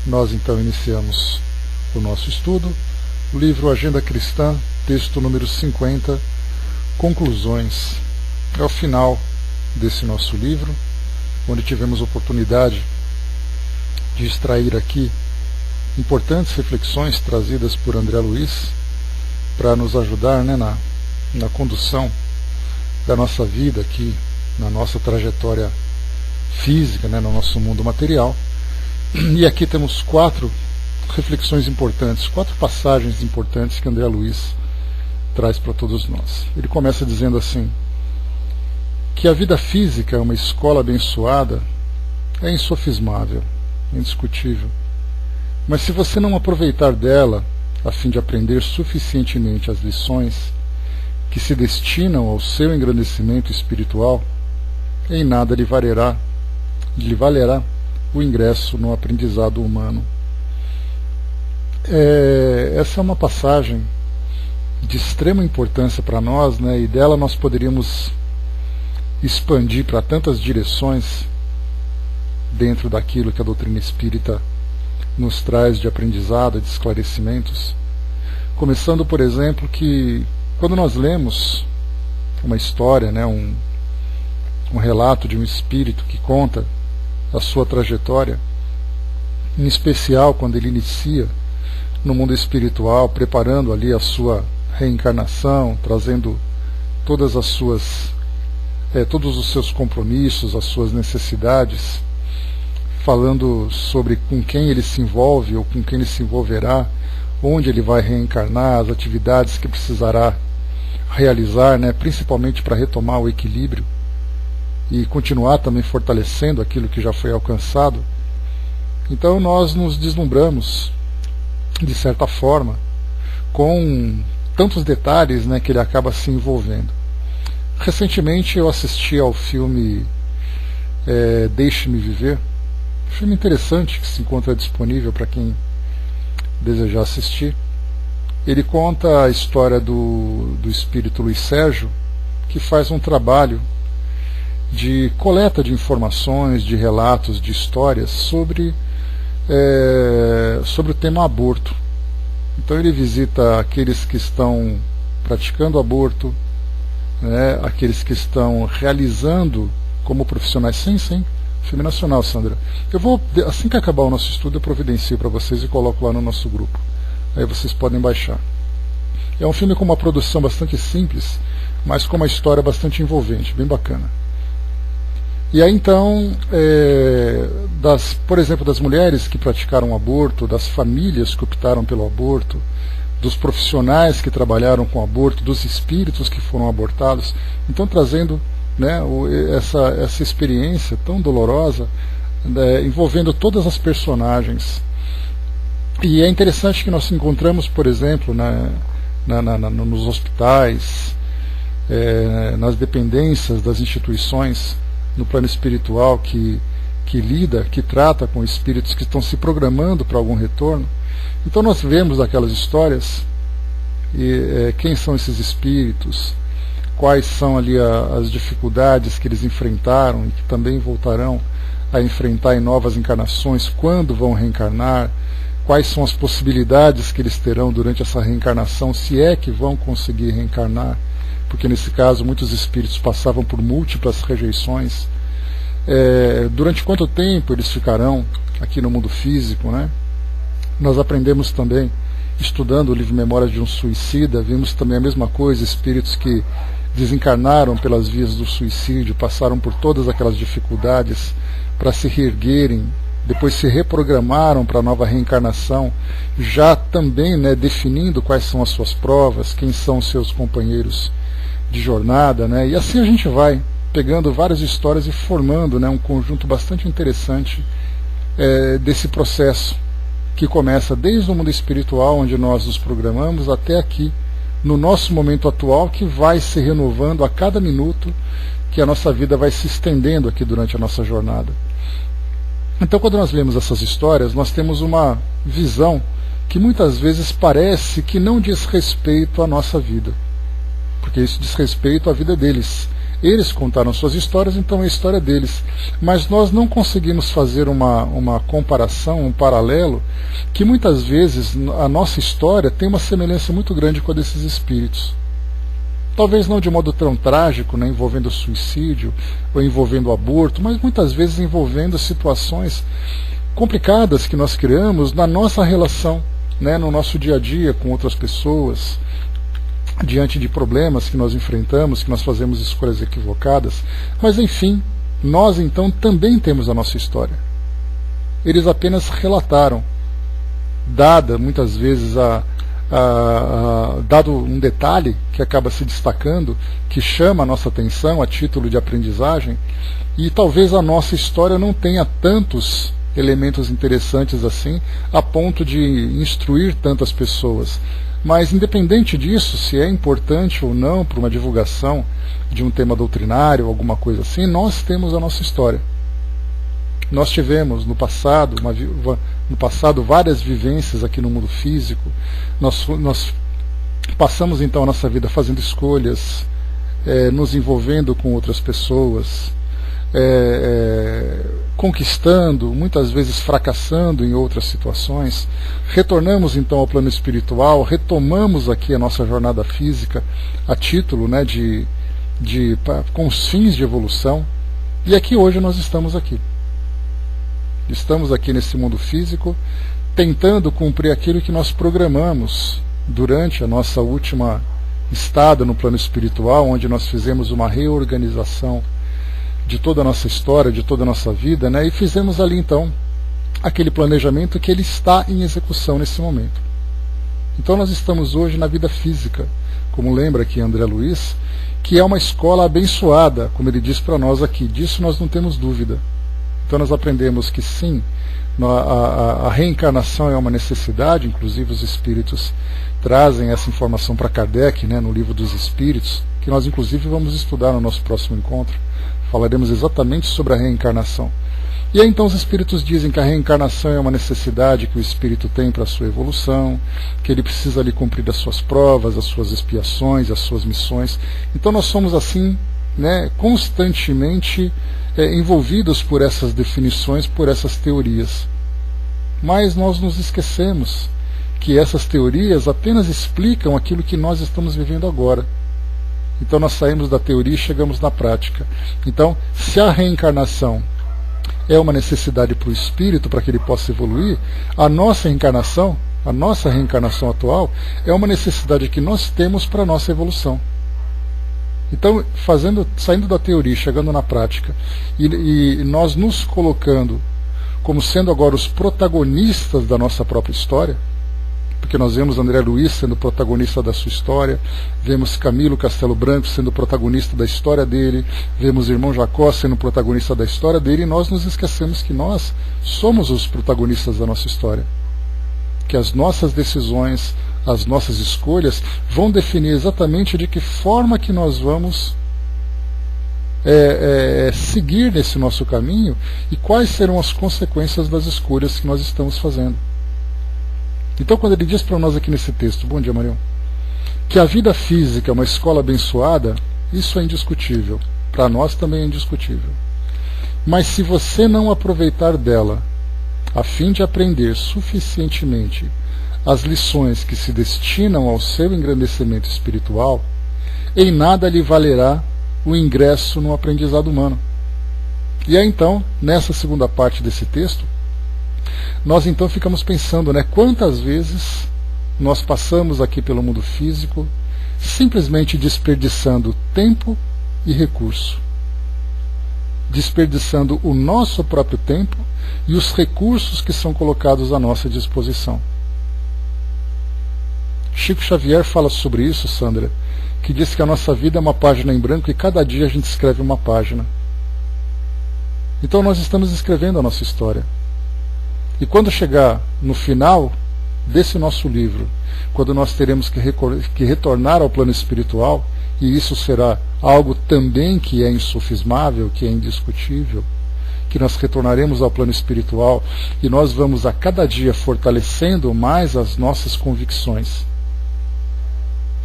Nós então iniciamos o nosso estudo, o livro Agenda Cristã, texto número 50, Conclusões. É o final desse nosso livro, onde tivemos oportunidade de extrair aqui importantes reflexões trazidas por André Luiz para nos ajudar, na condução da nossa vida aqui, na nossa trajetória física, no nosso mundo material. E aqui temos 4 reflexões importantes, 4 passagens importantes que André Luiz traz para todos nós. Ele começa dizendo assim, que a vida física é uma escola abençoada, é insofismável, indiscutível. Mas se você não aproveitar dela a fim de aprender suficientemente as lições que se destinam ao seu engrandecimento espiritual, em nada lhe valerá o ingresso no aprendizado humano. Essa é uma passagem de extrema importância para nós, e dela nós poderíamos expandir para tantas direções dentro daquilo que a doutrina espírita nos traz de aprendizado, de esclarecimentos. Começando, por exemplo, que quando nós lemos uma história, um relato de um espírito que conta a sua trajetória, em especial quando ele inicia no mundo espiritual, preparando ali a sua reencarnação, trazendo todos os seus compromissos, as suas necessidades, falando sobre com quem ele se envolve ou com quem ele se envolverá, onde ele vai reencarnar, as atividades que precisará realizar, principalmente para retomar o equilíbrio e continuar também fortalecendo aquilo que já foi alcançado. Então nós nos deslumbramos, de certa forma, com tantos detalhes que ele acaba se envolvendo. Recentemente eu assisti ao filme Deixe-me Viver, filme interessante que se encontra disponível para quem desejar assistir. Ele conta a história do espírito Luiz Sérgio, que faz um trabalho de coleta de informações, de relatos, de histórias sobre o tema aborto. Então ele visita aqueles que estão praticando aborto, aqueles que estão realizando como profissionais. Sim, filme nacional, Sandra. Eu vou, assim que acabar o nosso estudo, eu providencio para vocês e coloco lá no nosso grupo. Aí vocês podem baixar. É um filme com uma produção bastante simples, mas com uma história bastante envolvente, bem bacana. E aí então, por exemplo, das mulheres que praticaram aborto, das famílias que optaram pelo aborto, dos profissionais que trabalharam com aborto, dos espíritos que foram abortados, então trazendo essa experiência tão dolorosa, envolvendo todas as personagens. E é interessante que nós encontramos, por exemplo, nos hospitais, nas dependências das instituições no plano espiritual que trata com espíritos que estão se programando para algum retorno. Então nós vemos aquelas histórias, quem são esses espíritos, quais são ali as dificuldades que eles enfrentaram e que também voltarão a enfrentar em novas encarnações, quando vão reencarnar, quais são as possibilidades que eles terão durante essa reencarnação, se é que vão conseguir reencarnar, porque nesse caso muitos espíritos passavam por múltiplas rejeições. Durante quanto tempo eles ficarão aqui no mundo físico, Nós aprendemos também, estudando o livro Memórias de um Suicida, vimos também a mesma coisa, espíritos que desencarnaram pelas vias do suicídio, passaram por todas aquelas dificuldades para se reerguerem, depois se reprogramaram para a nova reencarnação, já também definindo quais são as suas provas, quem são os seus companheiros de jornada, e assim a gente vai pegando várias histórias e formando um conjunto bastante interessante desse processo que começa desde o mundo espiritual, onde nós nos programamos, até aqui no nosso momento atual, que vai se renovando a cada minuto que a nossa vida vai se estendendo aqui durante a nossa jornada. Então, quando nós lemos essas histórias, nós temos uma visão que muitas vezes parece que não diz respeito à nossa vida, porque isso diz respeito à vida deles. Eles contaram suas histórias, então é a história deles. Mas nós não conseguimos fazer uma comparação, um paralelo, que muitas vezes a nossa história tem uma semelhança muito grande com a desses espíritos. Talvez não de modo tão trágico, né, envolvendo suicídio ou envolvendo aborto, mas muitas vezes envolvendo situações complicadas que nós criamos na nossa relação, né, no nosso dia a dia com outras pessoas, diante de problemas que nós enfrentamos, que nós fazemos escolhas equivocadas. Mas enfim, nós então também temos a nossa história. Eles apenas relataram, dada muitas vezes dado um detalhe que acaba se destacando, que chama a nossa atenção a título de aprendizagem, e talvez a nossa história não tenha tantos elementos interessantes assim, a ponto de instruir tantas pessoas. Mas independente disso, se é importante ou não para uma divulgação de um tema doutrinário, alguma coisa assim, nós temos a nossa história. Nós tivemos no passado várias vivências aqui no mundo físico. Nós passamos então a nossa vida fazendo escolhas, nos envolvendo com outras pessoas, conquistando, muitas vezes fracassando em outras situações. Retornamos então ao plano espiritual, retomamos aqui a nossa jornada física a título, né, com os fins de evolução. E aqui hoje nós estamos aqui. Estamos aqui nesse mundo físico, tentando cumprir aquilo que nós programamos durante a nossa última estada no plano espiritual, onde nós fizemos uma reorganização de toda a nossa história, de toda a nossa vida, né? E fizemos ali então aquele planejamento que ele está em execução nesse momento. Então nós estamos hoje na vida física, como lembra aqui André Luiz, que é uma escola abençoada, como ele diz para nós aqui, disso nós não temos dúvida. Então nós aprendemos que sim, a reencarnação é uma necessidade, inclusive os espíritos trazem essa informação para Kardec, né, no Livro dos Espíritos, que nós inclusive vamos estudar no nosso próximo encontro. Falaremos exatamente sobre a reencarnação. E aí então os espíritos dizem que a reencarnação é uma necessidade que o espírito tem para a sua evolução, que ele precisa ali cumprir as suas provas, as suas expiações, as suas missões. Então nós somos assim, né, constantemente envolvidos por essas definições, por essas teorias. Mas nós nos esquecemos que essas teorias apenas explicam aquilo que nós estamos vivendo agora. Então nós saímos da teoria e chegamos na prática. Então, se a reencarnação é uma necessidade para o espírito, para que ele possa evoluir, a nossa reencarnação atual, é uma necessidade que nós temos para a nossa evolução. Então, saindo da teoria, chegando na prática, e nós nos colocando como sendo agora os protagonistas da nossa própria história, porque nós vemos André Luiz sendo protagonista da sua história, vemos Camilo Castelo Branco sendo protagonista da história dele, vemos o irmão Jacó sendo protagonista da história dele, e nós nos esquecemos que nós somos os protagonistas da nossa história. Que as nossas decisões, as nossas escolhas vão definir exatamente de que forma que nós vamos seguir nesse nosso caminho e quais serão as consequências das escolhas que nós estamos fazendo. Então, quando ele diz para nós aqui nesse texto, bom dia, Marião, que a vida física é uma escola abençoada, isso é indiscutível. Para nós também é indiscutível. Mas se você não aproveitar dela, a fim de aprender suficientemente as lições que se destinam ao seu engrandecimento espiritual, em nada lhe valerá o ingresso no aprendizado humano. E aí então, nessa segunda parte desse texto, nós então ficamos pensando, né, quantas vezes nós passamos aqui pelo mundo físico simplesmente desperdiçando tempo e recurso, desperdiçando o nosso próprio tempo e os recursos que são colocados à nossa disposição. Chico Xavier fala sobre isso, Sandra, que diz que a nossa vida é uma página em branco e cada dia a gente escreve uma página. Então nós estamos escrevendo a nossa história. E quando chegar no final desse nosso livro, quando nós teremos que retornar ao plano espiritual, e isso será algo também que é insofismável, que é indiscutível, que nós retornaremos ao plano espiritual e nós vamos a cada dia fortalecendo mais as nossas convicções.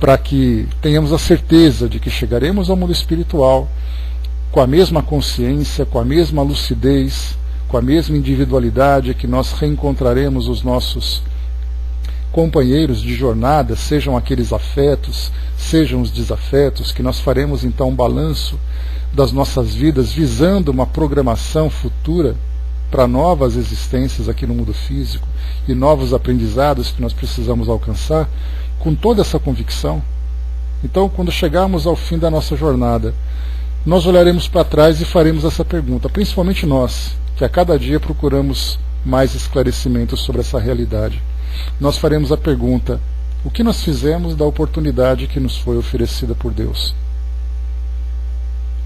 para que tenhamos a certeza de que chegaremos ao mundo espiritual com a mesma consciência, com a mesma lucidez, com a mesma individualidade, que nós reencontraremos os nossos companheiros de jornada, sejam aqueles afetos, sejam os desafetos, que nós faremos então um balanço das nossas vidas visando uma programação futura para novas existências aqui no mundo físico e novos aprendizados que nós precisamos alcançar, com toda essa convicção. Então, quando chegarmos ao fim da nossa jornada, nós olharemos para trás e faremos essa pergunta, principalmente nós, que a cada dia procuramos mais esclarecimentos sobre essa realidade. Nós faremos a pergunta: o que nós fizemos da oportunidade que nos foi oferecida por Deus?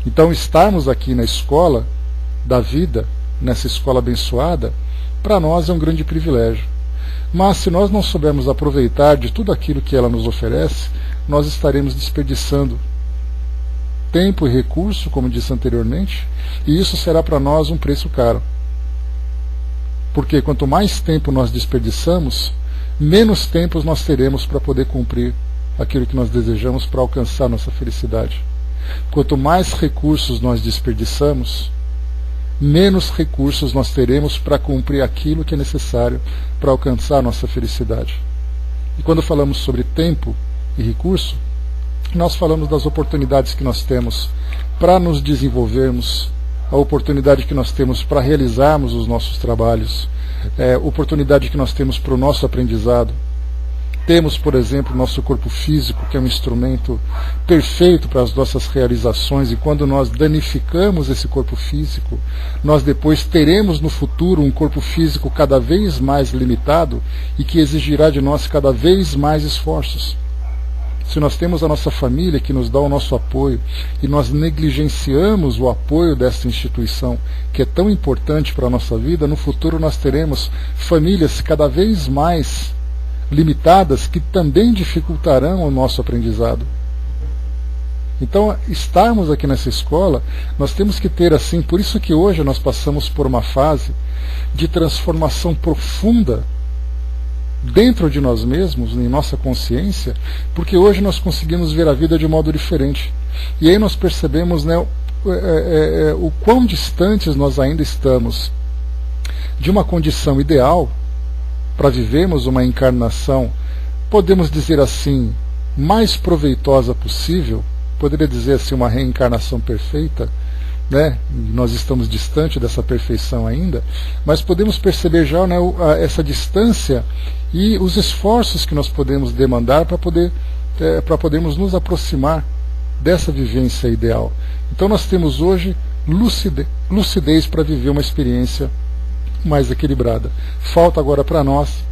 Então, estarmos aqui na escola da vida, nessa escola abençoada, para nós é um grande privilégio. Mas se nós não soubermos aproveitar de tudo aquilo que ela nos oferece, nós estaremos desperdiçando tempo e recurso, como disse anteriormente, e isso será para nós um preço caro. Porque quanto mais tempo nós desperdiçamos, menos tempo nós teremos para poder cumprir aquilo que nós desejamos para alcançar nossa felicidade. Quanto mais recursos nós desperdiçamos, menos recursos nós teremos para cumprir aquilo que é necessário para alcançar a nossa felicidade. E quando falamos sobre tempo e recurso, nós falamos das oportunidades que nós temos para nos desenvolvermos, a oportunidade que nós temos para realizarmos os nossos trabalhos, oportunidade que nós temos para o nosso aprendizado. Temos, por exemplo, o nosso corpo físico, que é um instrumento perfeito para as nossas realizações, e quando nós danificamos esse corpo físico, nós depois teremos no futuro um corpo físico cada vez mais limitado e que exigirá de nós cada vez mais esforços. Se nós temos a nossa família que nos dá o nosso apoio e nós negligenciamos o apoio dessa instituição, que é tão importante para a nossa vida, no futuro nós teremos famílias cada vez mais limitadas que também dificultarão o nosso aprendizado. Então, estarmos aqui nessa escola, nós temos que ter assim, por isso que hoje nós passamos por uma fase de transformação profunda dentro de nós mesmos, em nossa consciência, porque hoje nós conseguimos ver a vida de modo diferente. E aí nós percebemos, né, o quão distantes nós ainda estamos de uma condição ideal para vivermos uma encarnação, podemos dizer assim, mais proveitosa possível, poderia dizer assim, uma reencarnação perfeita, né? Nós estamos distante dessa perfeição ainda, mas podemos perceber já, né, essa distância e os esforços que nós podemos demandar para podermos nos aproximar dessa vivência ideal. Então nós temos hoje lucidez para viver uma experiência mais equilibrada. Falta agora para nós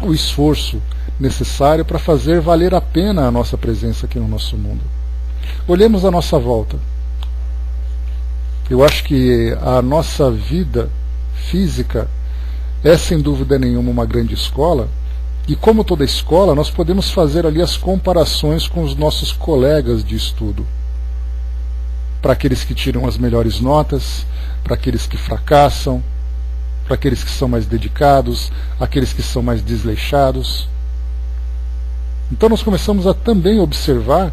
o esforço necessário para fazer valer a pena a nossa presença aqui no nosso mundo. Olhemos a nossa volta. Eu acho que a nossa vida física é sem dúvida nenhuma uma grande escola, e como toda escola nós podemos fazer ali as comparações com os nossos colegas de estudo. Para aqueles que tiram as melhores notas, para aqueles que fracassam, para aqueles que são mais dedicados, aqueles que são mais desleixados. Então nós começamos a também observar,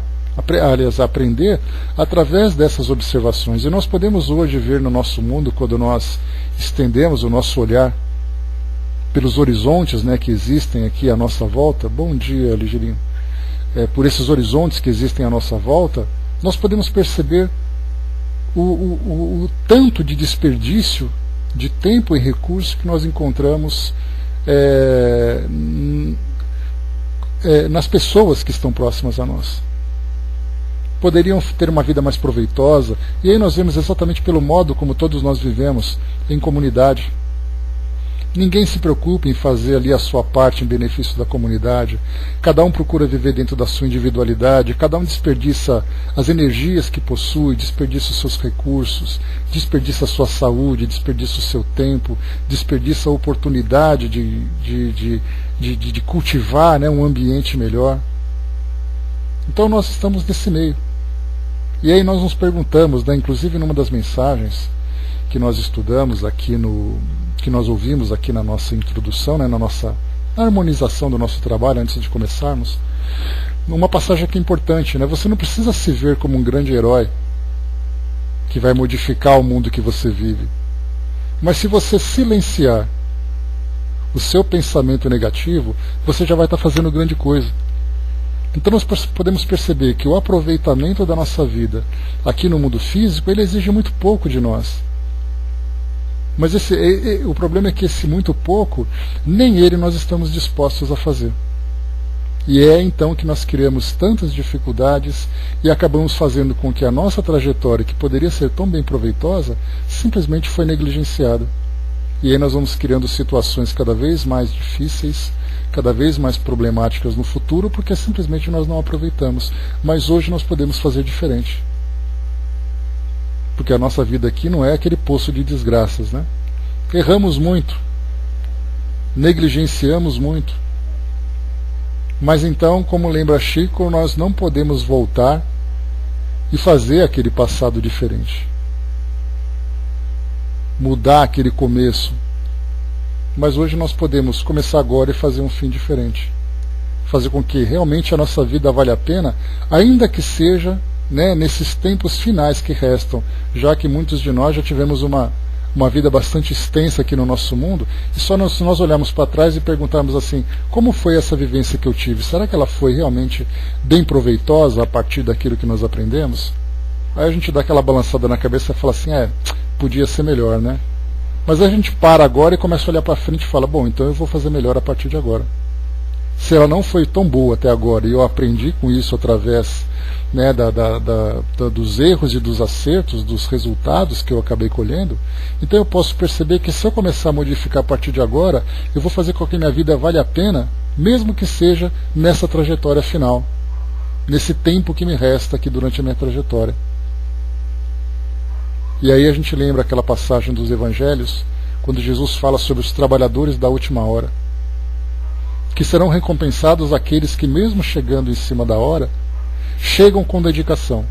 aliás, a aprender através dessas observações. E nós podemos hoje ver no nosso mundo, quando nós estendemos o nosso olhar pelos horizontes, né, que existem aqui à nossa volta. Bom dia, Ligeirinho. Por esses horizontes que existem à nossa volta, nós podemos perceber o tanto de desperdício de tempo e recurso que nós encontramos nas pessoas que estão próximas a nós. Poderiam ter uma vida mais proveitosa, e aí nós vemos exatamente pelo modo como todos nós vivemos em comunidade. Ninguém se preocupa em fazer ali a sua parte em benefício da comunidade. Cada um procura viver dentro da sua individualidade. Cada um desperdiça as energias que possui, desperdiça os seus recursos, desperdiça a sua saúde, desperdiça o seu tempo, desperdiça a oportunidade de cultivar, né, um ambiente melhor. Então nós estamos nesse meio. E aí nós nos perguntamos, né, inclusive numa das mensagens que nós estudamos aqui que nós ouvimos aqui na nossa introdução, né, na nossa harmonização do nosso trabalho antes de começarmos, uma passagem aqui importante, né? Você não precisa se ver como um grande herói que vai modificar o mundo que você vive. Mas se você silenciar o seu pensamento negativo, você já vai estar fazendo grande coisa. Então nós podemos perceber que o aproveitamento da nossa vida aqui no mundo físico, ele exige muito pouco de nós. Mas o problema é que esse muito pouco, nem ele nós estamos dispostos a fazer. E é então que nós criamos tantas dificuldades e acabamos fazendo com que a nossa trajetória, que poderia ser tão bem proveitosa, simplesmente foi negligenciada. E aí nós vamos criando situações cada vez mais difíceis, cada vez mais problemáticas no futuro, porque simplesmente nós não aproveitamos. Mas hoje nós podemos fazer diferente. Porque a nossa vida aqui não é aquele poço de desgraças, né? Erramos muito, negligenciamos muito. Mas então, como lembra Chico, nós não podemos voltar e fazer aquele passado diferente. Mudar aquele começo. Mas hoje nós podemos começar agora e fazer um fim diferente. Fazer com que realmente a nossa vida valha a pena, ainda que seja, né, nesses tempos finais que restam, já que muitos de nós já tivemos uma vida bastante extensa aqui no nosso mundo, e só se nós olharmos para trás e perguntarmos assim, como foi essa vivência que eu tive? Será que ela foi realmente bem proveitosa a partir daquilo que nós aprendemos? Aí a gente dá aquela balançada na cabeça e fala assim, podia ser melhor, né? Mas a gente para agora e começa a olhar para frente e fala, bom, então eu vou fazer melhor a partir de agora. Se ela não foi tão boa até agora e eu aprendi com isso através, né, dos erros e dos acertos, dos resultados que eu acabei colhendo, então eu posso perceber que se eu começar a modificar a partir de agora, eu vou fazer com que minha vida valha a pena, mesmo que seja nessa trajetória final, nesse tempo que me resta aqui durante a minha trajetória. E aí a gente lembra aquela passagem dos Evangelhos, quando Jesus fala sobre os trabalhadores da última hora, que serão recompensados aqueles que, mesmo chegando em cima da hora, chegam com dedicação,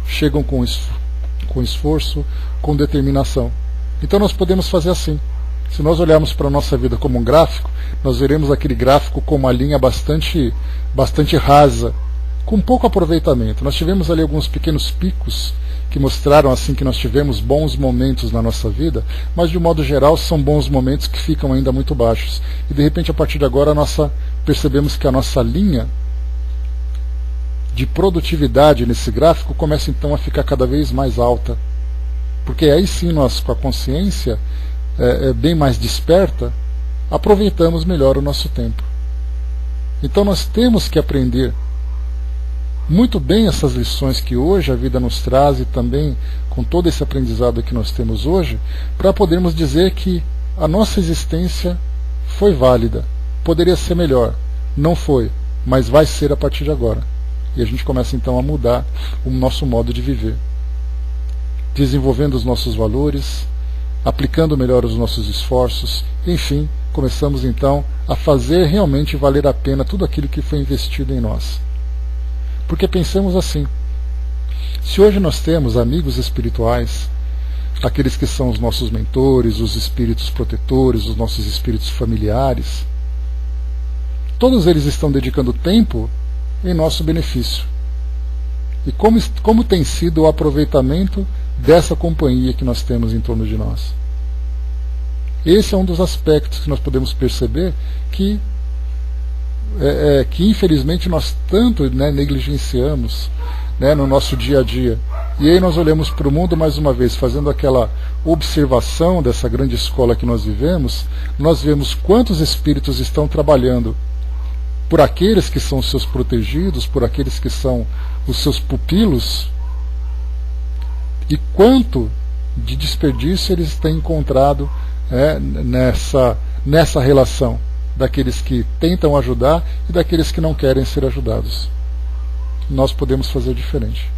chegam com esforço, com determinação. Então nós podemos fazer assim. Se nós olharmos para a nossa vida como um gráfico, nós veremos aquele gráfico com uma linha bastante rasa, com pouco aproveitamento. Nós tivemos ali alguns pequenos picos que mostraram assim que nós tivemos bons momentos na nossa vida, mas de um modo geral são bons momentos que ficam ainda muito baixos. E de repente a partir de agora percebemos que a nossa linha de produtividade nesse gráfico começa então a ficar cada vez mais alta. Porque aí sim nós, com a consciência bem mais desperta, aproveitamos melhor o nosso tempo. Então nós temos que aprender muito bem essas lições que hoje a vida nos traz e também com todo esse aprendizado que nós temos hoje, para podermos dizer que a nossa existência foi válida, poderia ser melhor, não foi, mas vai ser a partir de agora. E a gente começa então a mudar o nosso modo de viver, desenvolvendo os nossos valores, aplicando melhor os nossos esforços, enfim, começamos então a fazer realmente valer a pena tudo aquilo que foi investido em nós. Porque pensamos assim, se hoje nós temos amigos espirituais, aqueles que são os nossos mentores, os espíritos protetores, os nossos espíritos familiares, todos eles estão dedicando tempo em nosso benefício. E como tem sido o aproveitamento dessa companhia que nós temos em torno de nós? Esse é um dos aspectos que nós podemos perceber que infelizmente nós tanto negligenciamos, no nosso dia a dia. E aí nós olhamos para o mundo mais uma vez, fazendo aquela observação dessa grande escola que nós vivemos, nós vemos quantos espíritos estão trabalhando por aqueles que são os seus protegidos, por aqueles que são os seus pupilos, e quanto de desperdício eles têm encontrado nessa relação daqueles que tentam ajudar e daqueles que não querem ser ajudados. Nós podemos fazer diferente.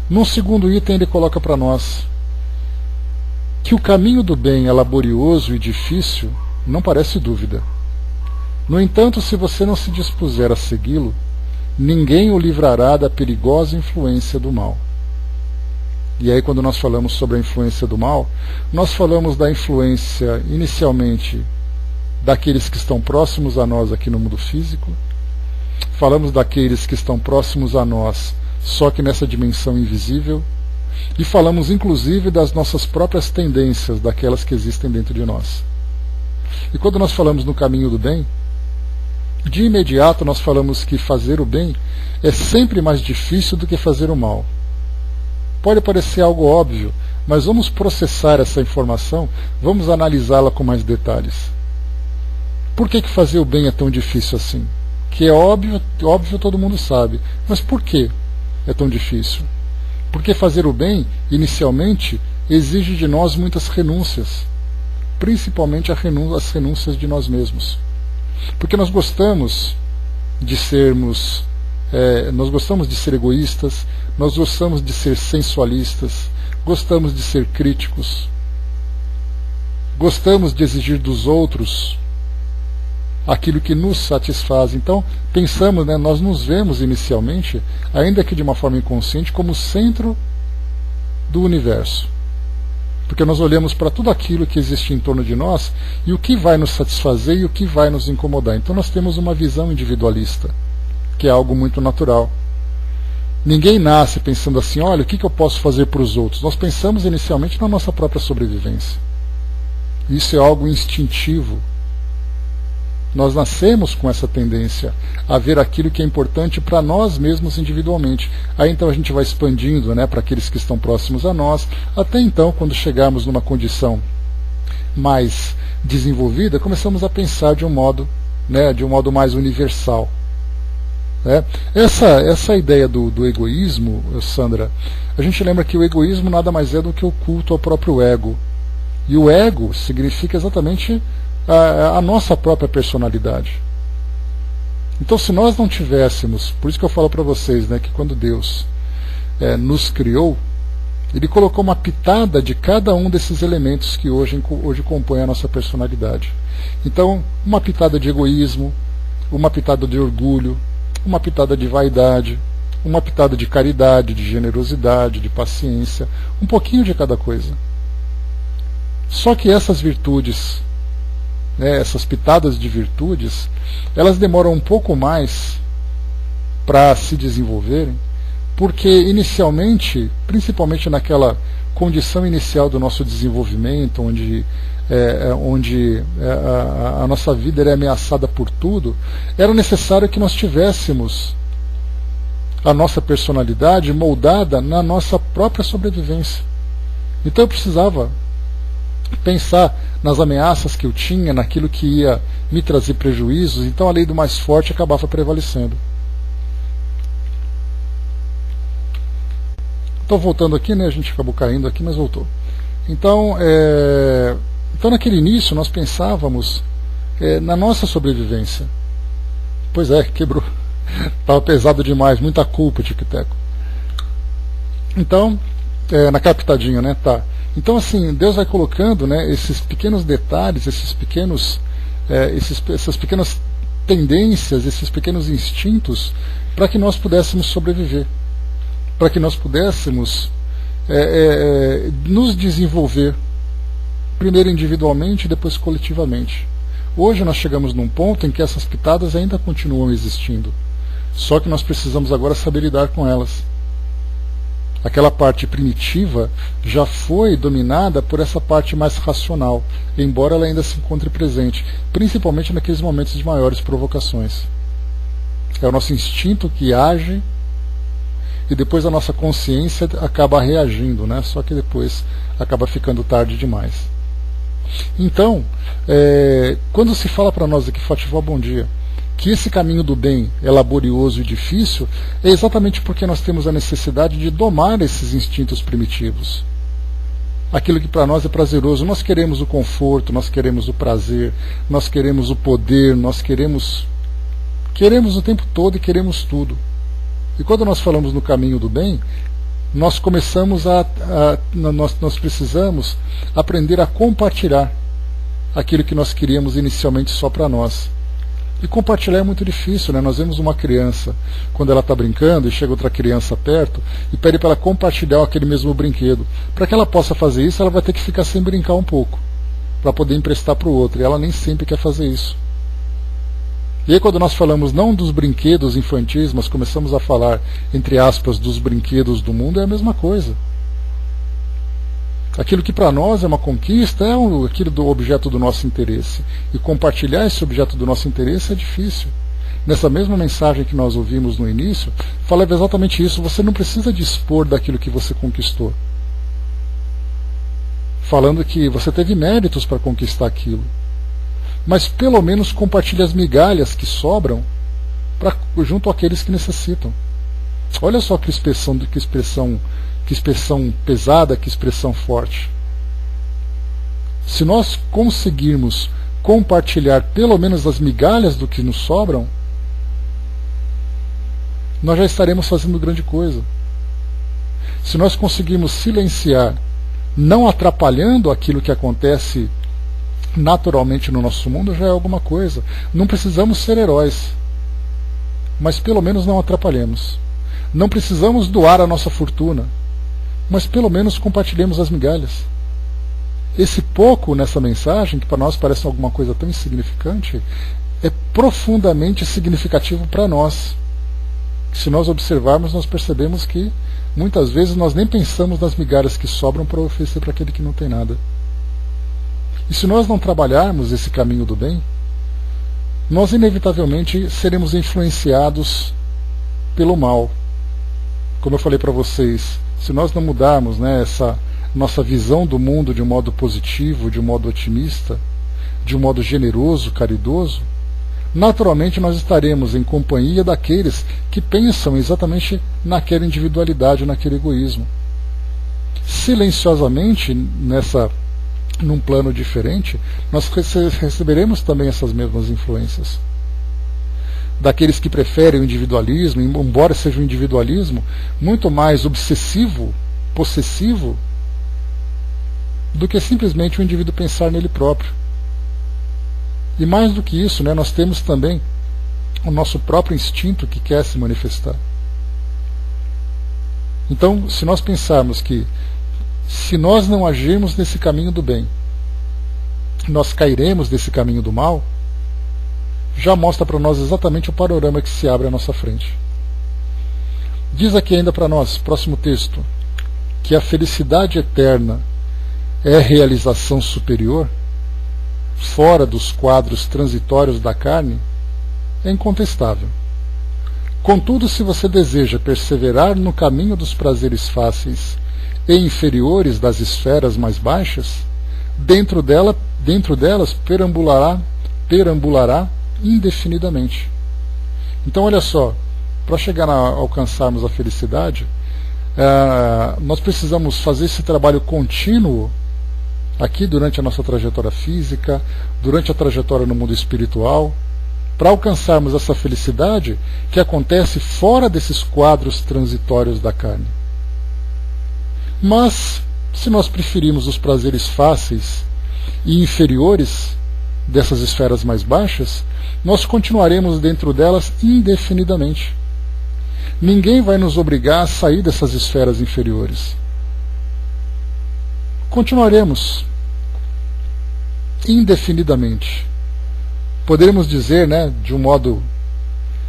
Num segundo item ele coloca para nós que o caminho do bem é laborioso e difícil, não parece dúvida. No entanto, se você não se dispuser a segui-lo, ninguém o livrará da perigosa influência do mal. E aí quando nós falamos sobre a influência do mal, nós falamos da influência inicialmente daqueles que estão próximos a nós aqui no mundo físico, falamos daqueles que estão próximos a nós, só que nessa dimensão invisível, e falamos inclusive das nossas próprias tendências, daquelas que existem dentro de nós. E quando nós falamos no caminho do bem, de imediato nós falamos que fazer o bem é sempre mais difícil do que fazer o mal. Pode parecer algo óbvio, mas vamos processar essa informação, vamos analisá-la com mais detalhes. Por que fazer o bem é tão difícil assim? Que é óbvio todo mundo sabe, mas por que é tão difícil? Porque fazer o bem, inicialmente, exige de nós muitas renúncias, principalmente as renúncias de nós mesmos. Porque nós gostamos de ser egoístas, nós gostamos de ser sensualistas, gostamos de ser críticos, gostamos de exigir dos outros aquilo que nos satisfaz. Então, pensamos, nós nos vemos inicialmente, ainda que de uma forma inconsciente, como centro do universo. Porque nós olhamos para tudo aquilo que existe em torno de nós e o que vai nos satisfazer e o que vai nos incomodar. Então nós temos uma visão individualista, que é algo muito natural. Ninguém nasce pensando assim, olha, o que eu posso fazer para os outros? Nós pensamos inicialmente na nossa própria sobrevivência. Isso é algo instintivo. Nós nascemos com essa tendência a ver aquilo que é importante para nós mesmos individualmente. Aí então a gente vai expandindo, para aqueles que estão próximos a nós, até então, quando chegarmos numa condição mais desenvolvida, começamos a pensar de um modo mais universal. Essa ideia do egoísmo, Sandra, a gente lembra que o egoísmo nada mais é do que o culto ao próprio ego. E o ego significa exatamente a nossa própria personalidade. Então, se nós não tivéssemos, por isso que eu falo para vocês, que quando Deus nos criou, Ele colocou uma pitada de cada um desses elementos que hoje compõem a nossa personalidade. Então, uma pitada de egoísmo, uma pitada de orgulho, uma pitada de vaidade, uma pitada de caridade, de generosidade, de paciência, um pouquinho de cada coisa. Só que essas virtudes, essas pitadas de virtudes, elas demoram um pouco mais para se desenvolverem, porque inicialmente, principalmente naquela condição inicial do nosso desenvolvimento, onde a nossa vida era ameaçada por tudo, era necessário que nós tivéssemos a nossa personalidade moldada na nossa própria sobrevivência. Então eu precisava pensar nas ameaças que eu tinha, naquilo que ia me trazer prejuízos, então a lei do mais forte acabava prevalecendo. Então, voltando aqui, a gente acabou caindo aqui, mas voltou. Então naquele início nós pensávamos na nossa sobrevivência. Pois é, quebrou. Estava pesado demais, muita culpa, Tic-Teco. Então, naquela pitadinha, tá. Então, assim, Deus vai colocando esses pequenos detalhes, essas pequenas tendências, esses pequenos instintos, para que nós pudéssemos sobreviver, para que nós pudéssemos nos desenvolver, primeiro individualmente e depois coletivamente. Hoje nós chegamos num ponto em que essas pitadas ainda continuam existindo, só que nós precisamos agora saber lidar com elas. Aquela parte primitiva já foi dominada por essa parte mais racional, embora ela ainda se encontre presente, principalmente naqueles momentos de maiores provocações. É o nosso instinto que age e depois a nossa consciência acaba reagindo, só que depois acaba ficando tarde demais. Então, quando se fala para nós aqui, Fatival, bom dia, que esse caminho do bem é laborioso e difícil, é exatamente porque nós temos a necessidade de domar esses instintos primitivos. Aquilo que para nós é prazeroso. Nós queremos o conforto, nós queremos o prazer, nós queremos o poder, nós queremos o tempo todo e queremos tudo. E quando nós falamos no caminho do bem, nós começamos nós precisamos aprender a compartilhar aquilo que nós queríamos inicialmente só para nós. E compartilhar é muito difícil, Nós vemos uma criança, quando ela está brincando e chega outra criança perto e pede para ela compartilhar aquele mesmo brinquedo. Para que ela possa fazer isso, ela vai ter que ficar sem brincar um pouco, para poder emprestar para o outro. E ela nem sempre quer fazer isso. E aí quando nós falamos não dos brinquedos infantis, mas começamos a falar, entre aspas, dos brinquedos do mundo, é a mesma coisa. Aquilo que para nós é uma conquista é aquilo do objeto do nosso interesse. E compartilhar esse objeto do nosso interesse é difícil. Nessa mesma mensagem que nós ouvimos no início, falava exatamente isso. Você não precisa dispor daquilo que você conquistou. Falando que você teve méritos para conquistar aquilo. Mas pelo menos compartilhe as migalhas que sobram junto àqueles que necessitam. Olha só que expressão pesada, que expressão forte. Se nós conseguirmos compartilhar pelo menos as migalhas do que nos sobram, nós já estaremos fazendo grande coisa. Se nós conseguirmos silenciar, não atrapalhando aquilo que acontece naturalmente no nosso mundo, já é alguma coisa. Não precisamos ser heróis, mas pelo menos não atrapalhemos. Não precisamos doar a nossa fortuna, mas pelo menos compartilhemos as migalhas. Esse pouco nessa mensagem, que para nós parece alguma coisa tão insignificante, é profundamente significativo para nós. Se nós observarmos, nós percebemos que muitas vezes nós nem pensamos nas migalhas que sobram para oferecer para aquele que não tem nada. E se nós não trabalharmos esse caminho do bem, nós inevitavelmente seremos influenciados pelo mal. Como eu falei para vocês, se nós não mudarmos, essa nossa visão do mundo de um modo positivo, de um modo otimista, de um modo generoso, caridoso, naturalmente nós estaremos em companhia daqueles que pensam exatamente naquela individualidade, naquele egoísmo. Silenciosamente, num plano diferente, nós receberemos também essas mesmas influências. Daqueles que preferem o individualismo, embora seja um individualismo muito mais obsessivo, possessivo, do que simplesmente o indivíduo pensar nele próprio. E mais do que isso, nós temos também o nosso próprio instinto que quer se manifestar. Então, se nós pensarmos que se nós não agirmos nesse caminho do bem, nós cairemos nesse caminho do mal, já mostra para nós exatamente o panorama que se abre à nossa frente. Diz aqui ainda para nós, próximo texto, que a felicidade eterna é realização superior, fora dos quadros transitórios da carne, é incontestável. Contudo, se você deseja perseverar no caminho dos prazeres fáceis e inferiores das esferas mais baixas, dentro delas perambulará indefinidamente. Então, olha só, para chegar a alcançarmos a felicidade, nós precisamos fazer esse trabalho contínuo aqui durante a nossa trajetória física, durante a trajetória no mundo espiritual, para alcançarmos essa felicidade que acontece fora desses quadros transitórios da carne. Mas, se nós preferirmos os prazeres fáceis e inferiores dessas esferas mais baixas, nós continuaremos dentro delas indefinidamente. Ninguém vai nos obrigar a sair dessas esferas inferiores. Continuaremos indefinidamente. Poderíamos dizer, de um modo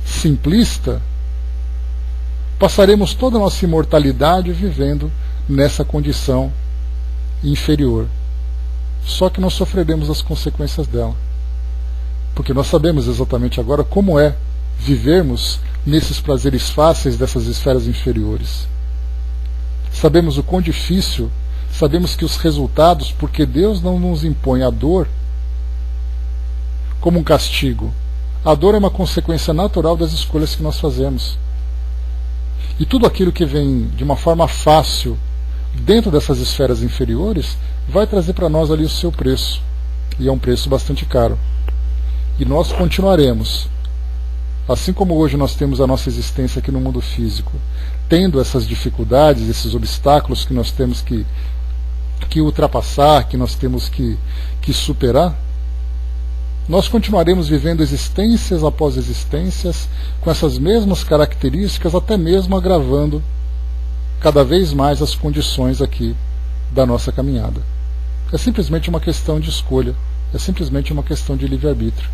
simplista, passaremos toda a nossa imortalidade vivendo nessa condição inferior. Só que nós sofreremos as consequências dela. Porque nós sabemos exatamente agora como é vivermos nesses prazeres fáceis dessas esferas inferiores. Sabemos o quão difícil, sabemos que os resultados, porque Deus não nos impõe a dor como um castigo. A dor é uma consequência natural das escolhas que nós fazemos. E tudo aquilo que vem de uma forma fácil dentro dessas esferas inferiores vai trazer para nós ali o seu preço. E é um preço bastante caro. E nós continuaremos, assim como hoje nós temos a nossa existência aqui no mundo físico, tendo essas dificuldades, esses obstáculos que nós temos que ultrapassar, que nós temos que superar, nós continuaremos vivendo existências após existências com essas mesmas características, até mesmo agravando cada vez mais as condições aqui da nossa caminhada. É simplesmente uma questão de escolha, é simplesmente uma questão de livre-arbítrio.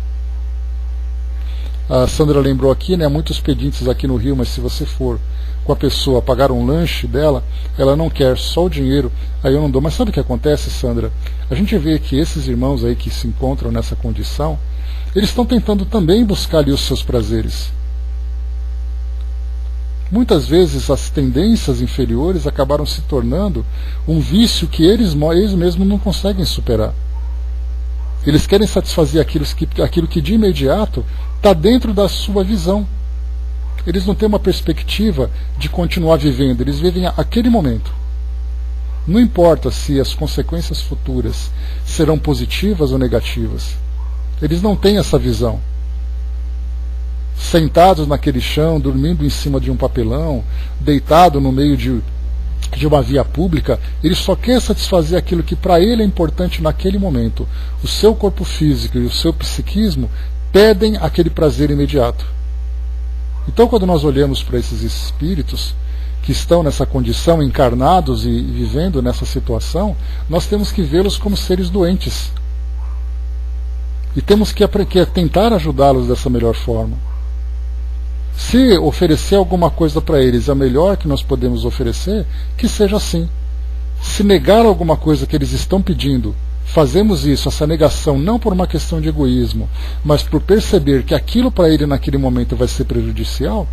A Sandra lembrou aqui, né, muitos pedintes aqui no Rio, mas se você for com a pessoa pagar um lanche dela, ela não quer só o dinheiro, aí eu não dou. Mas sabe o que acontece, Sandra? A gente vê que esses irmãos aí que se encontram nessa condição, eles estão tentando também buscar ali os seus prazeres. Muitas vezes as tendências inferiores acabaram se tornando um vício que eles mesmos não conseguem superar. Eles querem satisfazer aquilo que de imediato está dentro da sua visão. Eles não têm uma perspectiva de continuar vivendo, eles vivem aquele momento. Não importa se as consequências futuras serão positivas ou negativas. Eles não têm essa visão. Sentados naquele chão, dormindo em cima de um papelão, deitado no meio de uma via pública, ele só quer satisfazer aquilo que para ele é importante naquele momento. O seu corpo físico e o seu psiquismo pedem aquele prazer imediato. Então, quando nós olhamos para esses espíritos que estão nessa condição, encarnados e vivendo nessa situação, nós temos que vê-los como seres doentes. E temos que tentar ajudá-los dessa melhor forma. Se oferecer alguma coisa para eles é a melhor que nós podemos oferecer, que seja assim. Se negar alguma coisa que eles estão pedindo, fazemos isso, essa negação, não por uma questão de egoísmo, mas por perceber que aquilo para ele naquele momento vai ser prejudicial,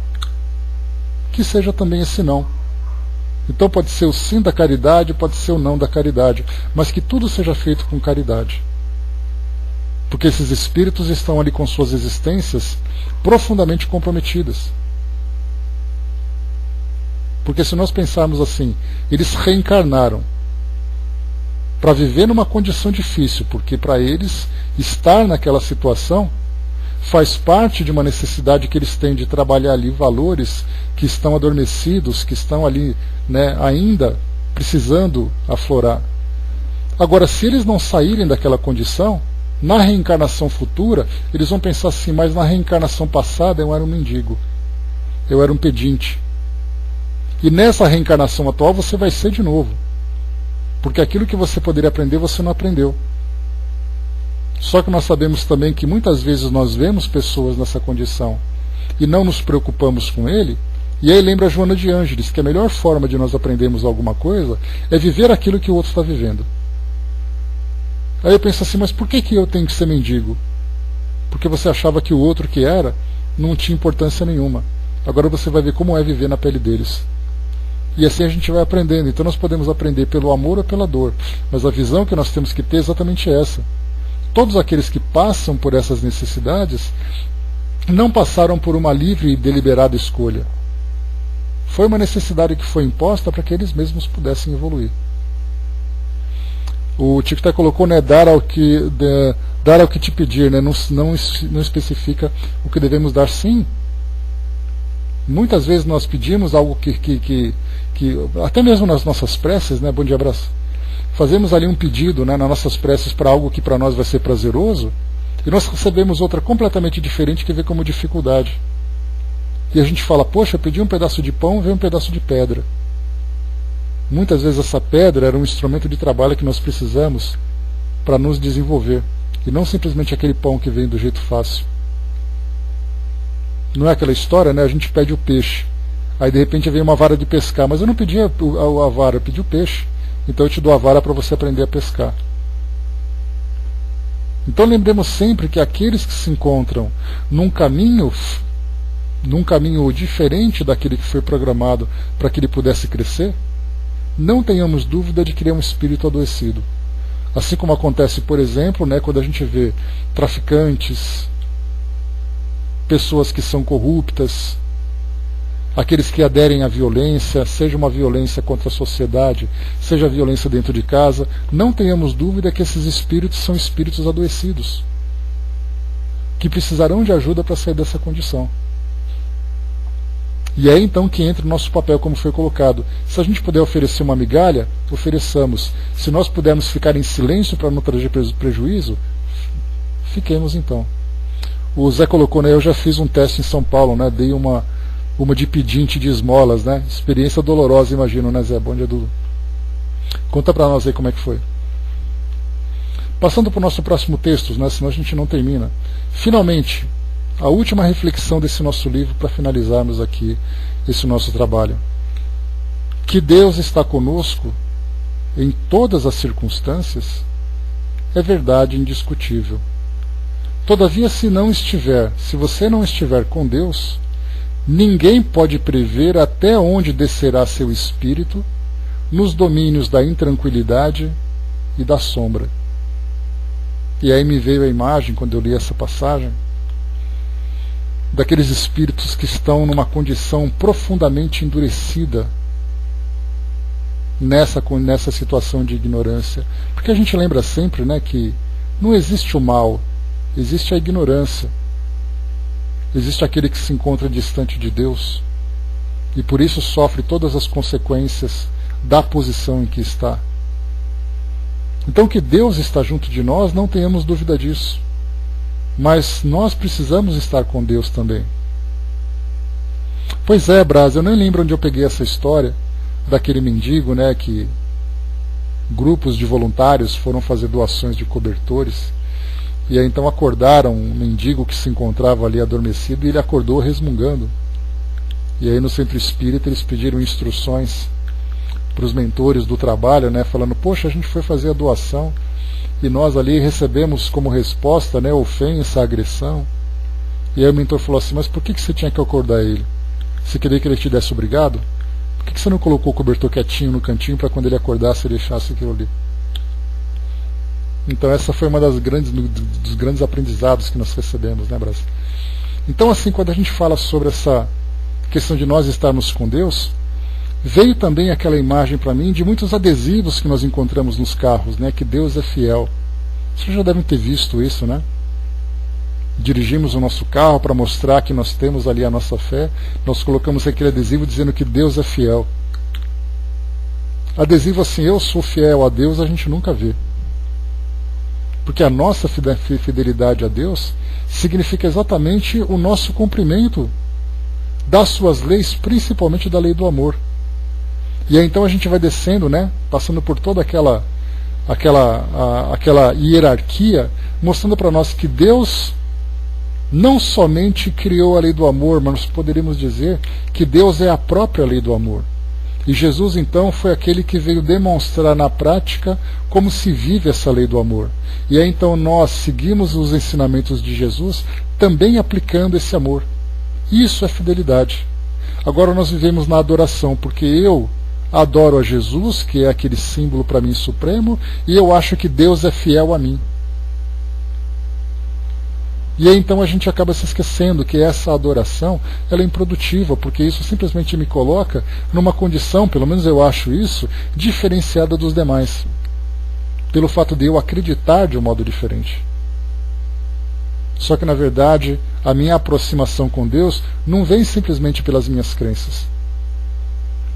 que seja também esse não. Então pode ser o sim da caridade, pode ser o não da caridade, mas que tudo seja feito com caridade. Porque esses espíritos estão ali com suas existências profundamente comprometidas. Porque se nós pensarmos assim, eles reencarnaram para viver numa condição difícil, porque para eles estar naquela situação faz parte de uma necessidade que eles têm de trabalhar ali valores que estão adormecidos, que estão ali, né, ainda precisando aflorar. Agora, se eles não saírem daquela condição, na reencarnação futura, eles vão pensar assim, mas na reencarnação passada eu era um mendigo, eu era um pedinte. E nessa reencarnação atual você vai ser de novo. Porque aquilo que você poderia aprender, você não aprendeu. Só que nós sabemos também que muitas vezes nós vemos pessoas nessa condição e não nos preocupamos com ele. E aí lembra a Joana de Ângeles, que a melhor forma de nós aprendermos alguma coisa é viver aquilo que o outro está vivendo. Aí eu penso assim, mas por que eu tenho que ser mendigo? Porque você achava que o outro que era não tinha importância nenhuma. Agora você vai ver como é viver na pele deles. E assim a gente vai aprendendo. Então nós podemos aprender pelo amor ou pela dor. Mas a visão que nós temos que ter é exatamente essa. Todos aqueles que passam por essas necessidades não passaram por uma livre e deliberada escolha. Foi uma necessidade que foi imposta para que eles mesmos pudessem evoluir. O Tico até colocou, né, dar ao que te pedir, né, não especifica o que devemos dar. Sim. Muitas vezes nós pedimos algo que até mesmo nas nossas preces, né, bom dia, abraço, fazemos ali um pedido, né, nas nossas preces para algo que para nós vai ser prazeroso, e nós recebemos outra completamente diferente que vê como dificuldade. E a gente fala, poxa, eu pedi um pedaço de pão, veio um pedaço de pedra. Muitas vezes essa pedra era um instrumento de trabalho que nós precisamos para nos desenvolver, e não simplesmente aquele pão que vem do jeito fácil. Não é aquela história, né? A gente pede o peixe, aí de repente vem uma vara de pescar, mas eu não pedi a vara, eu pedi o peixe, então eu te dou a vara para você aprender a pescar. Então lembremos sempre que aqueles que se encontram num caminho diferente daquele que foi programado para que ele pudesse crescer, não tenhamos dúvida de que ele é um espírito adoecido. Assim como acontece, por exemplo, né, quando a gente vê traficantes, pessoas que são corruptas, aqueles que aderem à violência, seja uma violência contra a sociedade, seja a violência dentro de casa, não tenhamos dúvida que esses espíritos são espíritos adoecidos, que precisarão de ajuda para sair dessa condição. E é então que entra o nosso papel, como foi colocado. Se a gente puder oferecer uma migalha, ofereçamos. Se nós pudermos ficar em silêncio para não trazer prejuízo, fiquemos então. O Zé colocou, né, eu já fiz um teste em São Paulo, né, dei uma de pedinte de esmolas, né, experiência dolorosa, imagino, né, Zé? Bom dia, Dudu. Conta para nós aí como é que foi. Passando para o nosso próximo texto, né, senão a gente não termina. Finalmente, a última reflexão desse nosso livro para finalizarmos aqui esse nosso trabalho. Que Deus está conosco em todas as circunstâncias é verdade indiscutível. Todavia, se você não estiver com Deus, ninguém pode prever até onde descerá seu espírito nos domínios da intranquilidade e da sombra. E aí me veio a imagem, quando eu li essa passagem, daqueles espíritos que estão numa condição profundamente endurecida nessa situação de ignorância. Porque a gente lembra sempre, né, que não existe o mal, existe a ignorância. Existe aquele que se encontra distante de Deus e por isso sofre todas as consequências da posição em que está. Então, que Deus está junto de nós, não tenhamos dúvida disso. Mas nós precisamos estar com Deus também. Pois é, Braz, eu nem lembro onde eu peguei essa história daquele mendigo, né, que grupos de voluntários foram fazer doações de cobertores, e aí então acordaram um mendigo que se encontrava ali adormecido, e ele acordou resmungando. E aí no centro espírita eles pediram instruções para os mentores do trabalho, né, falando: poxa, a gente foi fazer a doação e nós ali recebemos como resposta, né, ofensa, agressão. E aí o mentor falou assim: mas por que você tinha que acordar ele? Você queria que ele te desse obrigado? Por que você não colocou o cobertor quietinho no cantinho para quando ele acordasse ele deixasse aquilo ali? Então essa foi uma dos grandes aprendizados que nós recebemos, né, Brasil? Então, assim, quando a gente fala sobre essa questão de nós estarmos com Deus, veio também aquela imagem para mim de muitos adesivos que nós encontramos nos carros, né, que Deus é fiel. Vocês já devem ter visto isso, né? Dirigimos o nosso carro para mostrar que nós temos ali a nossa fé, nós colocamos aquele adesivo dizendo que Deus é fiel. Adesivo assim: eu sou fiel a Deus, a gente nunca vê. Porque a nossa fidelidade a Deus significa exatamente o nosso cumprimento das suas leis, principalmente da lei do amor. E aí então a gente vai descendo, né, passando por toda aquela hierarquia, mostrando para nós que Deus não somente criou a lei do amor, mas nós poderíamos dizer que Deus é a própria lei do amor. E Jesus, então, foi aquele que veio demonstrar na prática como se vive essa lei do amor. E aí, então, nós seguimos os ensinamentos de Jesus, também aplicando esse amor. Isso é fidelidade. Agora nós vivemos na adoração, porque eu adoro a Jesus, que é aquele símbolo para mim supremo, e eu acho que Deus é fiel a mim. E aí então a gente acaba se esquecendo que essa adoração ela é improdutiva, porque isso simplesmente me coloca numa condição, pelo menos eu acho isso, diferenciada dos demais, pelo fato de eu acreditar de um modo diferente. Só que na verdade a minha aproximação com Deus não vem simplesmente pelas minhas crenças.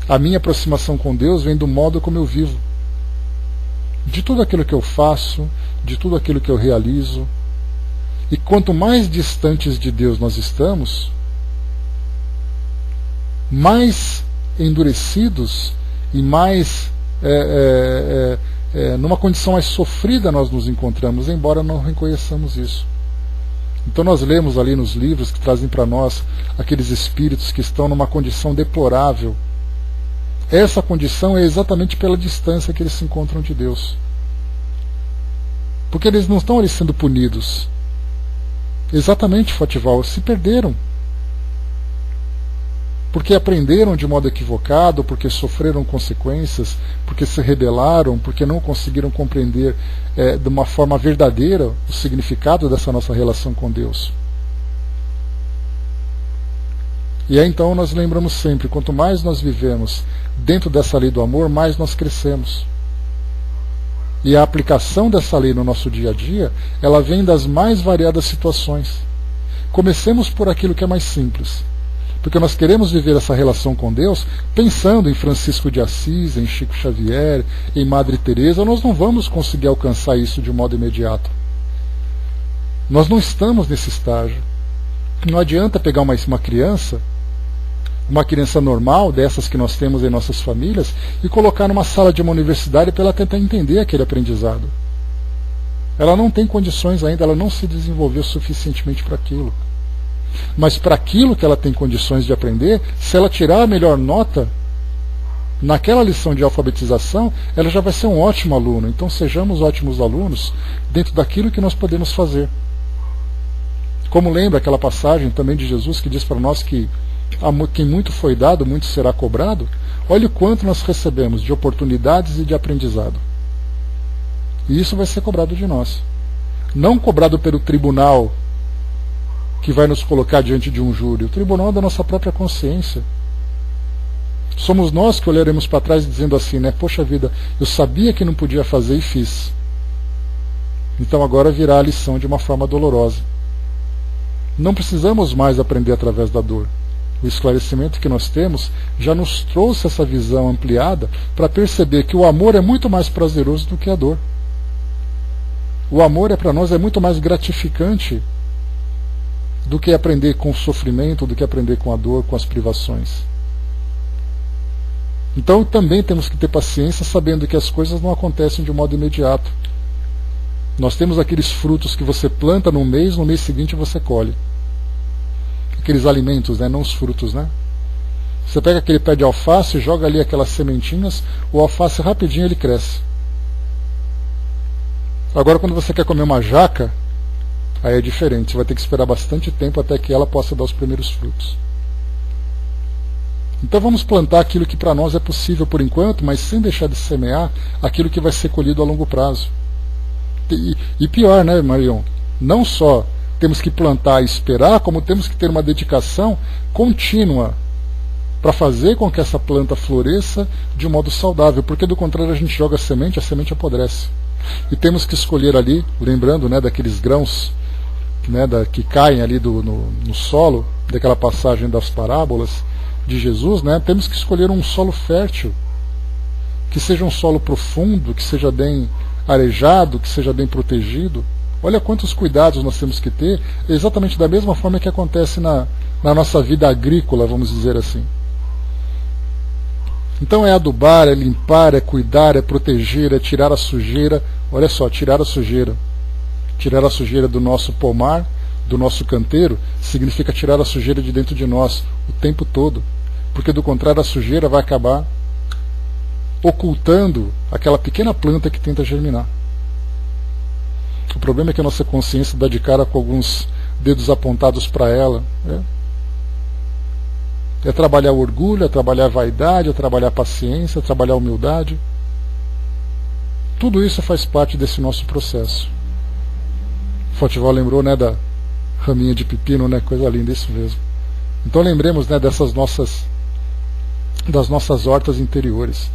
A minha aproximação com Deus vem do modo como eu vivo, de tudo aquilo que eu faço, de tudo aquilo que eu realizo. E quanto mais distantes de Deus nós estamos, mais endurecidos e mais numa condição mais sofrida nós nos encontramos, embora não reconheçamos isso. Então nós lemos ali nos livros que trazem para nós aqueles espíritos que estão numa condição deplorável. Essa condição é exatamente pela distância que eles se encontram de Deus. Porque eles não estão ali sendo punidos. Exatamente, Fatival, se perderam. Porque aprenderam de modo equivocado, porque sofreram consequências, porque se rebelaram, porque não conseguiram compreender de uma forma verdadeira o significado dessa nossa relação com Deus. E aí então nós lembramos sempre, quanto mais nós vivemos dentro dessa lei do amor, mais nós crescemos. E a aplicação dessa lei no nosso dia a dia, ela vem das mais variadas situações. Comecemos por aquilo que é mais simples. Porque nós queremos viver essa relação com Deus pensando em Francisco de Assis, em Chico Xavier, em Madre Teresa. Nós não vamos conseguir alcançar isso de modo imediato. Nós não estamos nesse estágio. Não adianta pegar uma criança normal, dessas que nós temos em nossas famílias, e colocar numa sala de uma universidade para ela tentar entender aquele aprendizado. Ela não tem condições ainda, ela não se desenvolveu suficientemente para aquilo. Mas para aquilo que ela tem condições de aprender, se ela tirar a melhor nota naquela lição de alfabetização, ela já vai ser um ótimo aluno. Então sejamos ótimos alunos dentro daquilo que nós podemos fazer. Como lembra aquela passagem também de Jesus que diz para nós que quem muito foi dado, muito será cobrado. Olha o quanto nós recebemos de oportunidades e de aprendizado. E isso vai ser cobrado de nós. Não cobrado pelo tribunal que vai nos colocar diante de um júri. O tribunal é da nossa própria consciência. Somos nós que olharemos para trás dizendo assim, né? Poxa vida, eu sabia que não podia fazer e fiz. Então agora virá a lição de uma forma dolorosa. Não precisamos mais aprender através da dor. O esclarecimento que nós temos já nos trouxe essa visão ampliada para perceber que o amor é muito mais prazeroso do que a dor. O amor para nós é muito mais gratificante do que aprender com o sofrimento, do que aprender com a dor, com as privações. Então também temos que ter paciência sabendo que as coisas não acontecem de um modo imediato. Nós temos aqueles frutos que você planta no mês seguinte você colhe. Aqueles alimentos, né? Não os frutos, né? Você pega aquele pé de alface, joga ali aquelas sementinhas, o alface rapidinho ele cresce. Agora quando você quer comer uma jaca, aí é diferente, você vai ter que esperar bastante tempo até que ela possa dar os primeiros frutos. Então vamos plantar aquilo que para nós é possível por enquanto, mas sem deixar de semear aquilo que vai ser colhido a longo prazo. E pior, né, Marion? Não só temos que plantar e esperar, como temos que ter uma dedicação contínua para fazer com que essa planta floresça de um modo saudável, porque do contrário a gente joga a semente apodrece. E temos que escolher ali, lembrando, né, daqueles grãos, né, que caem ali no solo, daquela passagem das parábolas de Jesus, né, temos que escolher um solo fértil, que seja um solo profundo, que seja bem arejado, que seja bem protegido. Olha quantos cuidados nós temos que ter, exatamente da mesma forma que acontece na nossa vida agrícola, vamos dizer assim. Então é adubar, é limpar, é cuidar, é proteger, é tirar a sujeira. Olha só, tirar a sujeira. Tirar a sujeira do nosso pomar, do nosso canteiro, significa tirar a sujeira de dentro de nós o tempo todo. Porque do contrário a sujeira vai acabar ocultando aquela pequena planta que tenta germinar. O problema é que a nossa consciência dá de cara com alguns dedos apontados para ela. É trabalhar o orgulho, é trabalhar a vaidade, é trabalhar a paciência, é trabalhar a humildade. Tudo isso faz parte desse nosso processo. Fotival lembrou, né, da raminha de pepino, né, coisa linda, isso mesmo. Então lembremos, né, das nossas hortas interiores.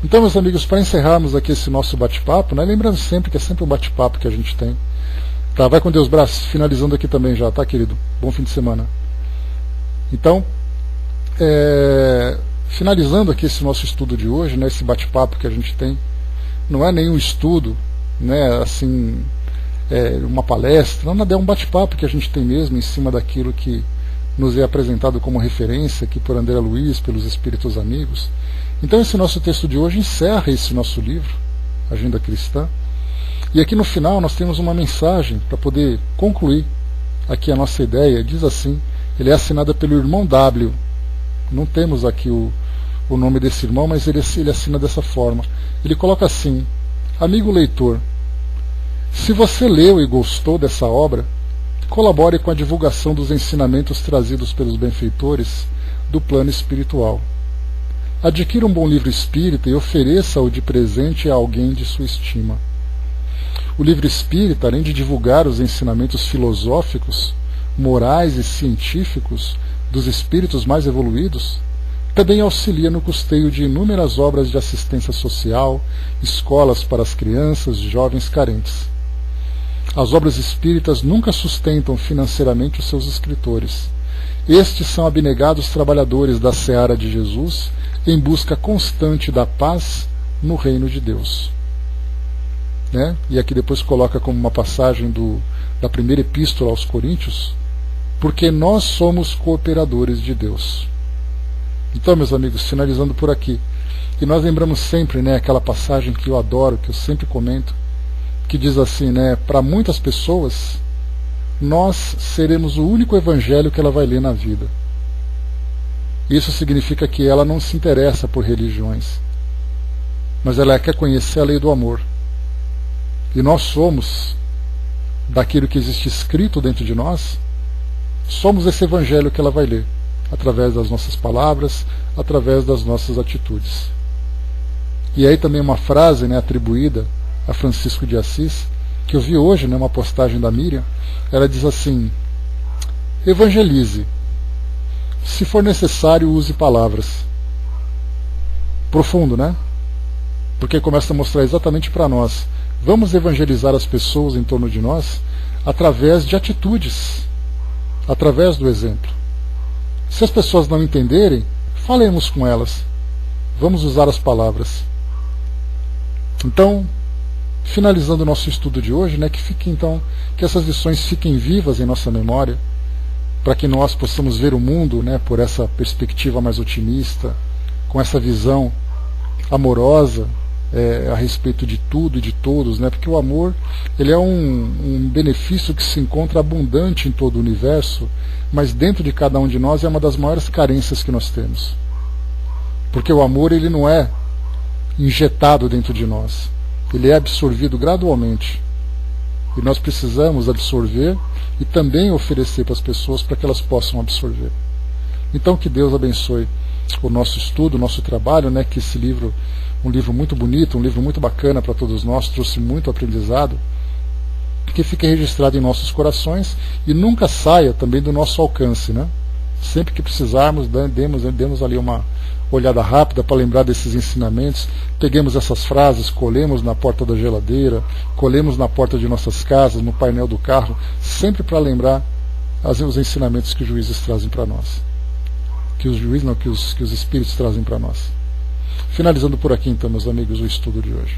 Então, meus amigos, para encerrarmos aqui esse nosso bate-papo, né, lembrando sempre que é sempre um bate-papo que a gente tem. Tá, vai com Deus, braço, finalizando aqui também já, tá, querido? Bom fim de semana. Então, finalizando aqui esse nosso estudo de hoje, né, esse bate-papo que a gente tem, não é nenhum estudo, né, assim, uma palestra, nada, é um bate-papo que a gente tem mesmo em cima daquilo que nos é apresentado como referência aqui por André Luiz, pelos Espíritos Amigos. Então esse nosso texto de hoje encerra esse nosso livro, Agenda Cristã, e aqui no final nós temos uma mensagem para poder concluir aqui a nossa ideia. Diz assim, ele é assinado pelo irmão W. Não temos aqui o nome desse irmão, mas ele assina dessa forma. Ele coloca assim: amigo leitor, se você leu e gostou dessa obra, colabore com a divulgação dos ensinamentos trazidos pelos benfeitores do plano espiritual. Adquira um bom livro espírita e ofereça-o de presente a alguém de sua estima. O livro espírita, além de divulgar os ensinamentos filosóficos, morais e científicos dos espíritos mais evoluídos, também auxilia no custeio de inúmeras obras de assistência social, escolas para as crianças e jovens carentes. As obras espíritas nunca sustentam financeiramente os seus escritores. Estes são abnegados trabalhadores da seara de Jesus em busca constante da paz no reino de Deus. Né? E aqui depois coloca como uma passagem da primeira epístola aos Coríntios, porque nós somos cooperadores de Deus. Então, meus amigos, finalizando por aqui, e nós lembramos sempre, né, aquela passagem que eu adoro, que eu sempre comento, que diz assim, né, para muitas pessoas nós seremos o único evangelho que ela vai ler na vida. Isso significa que ela não se interessa por religiões, mas ela quer conhecer a lei do amor. E nós somos, daquilo que existe escrito dentro de nós, somos esse evangelho que ela vai ler, através das nossas palavras, através das nossas atitudes. E aí também uma frase, né, atribuída a Francisco de Assis, que eu vi hoje, né, uma postagem da Miriam. Ela diz assim: evangelize, se for necessário use palavras. Profundo, né? Porque começa a mostrar exatamente para nós. Vamos evangelizar as pessoas em torno de nós através de atitudes, através do exemplo. Se as pessoas não entenderem, falemos com elas. Vamos usar as palavras. Então, finalizando o nosso estudo de hoje, né, que essas lições fiquem vivas em nossa memória, para que nós possamos ver o mundo, né, por essa perspectiva mais otimista, com essa visão amorosa a respeito de tudo e de todos, né, porque o amor, ele é um benefício que se encontra abundante em todo o universo, mas dentro de cada um de nós é uma das maiores carências que nós temos. Porque o amor, ele não é injetado dentro de nós, ele é absorvido gradualmente. E nós precisamos absorver e também oferecer para as pessoas para que elas possam absorver. Então que Deus abençoe o nosso estudo, o nosso trabalho, né, que esse livro, um livro muito bonito, um livro muito bacana para todos nós, trouxe muito aprendizado, que fique registrado em nossos corações e nunca saia também do nosso alcance, né? Sempre que precisarmos, demos ali uma olhada rápida para lembrar desses ensinamentos, peguemos essas frases, colemos na porta da geladeira, colemos na porta de nossas casas, no painel do carro, sempre para lembrar os ensinamentos que os juízes trazem para nós. Que os espíritos trazem para nós. Finalizando por aqui então, meus amigos, o estudo de hoje.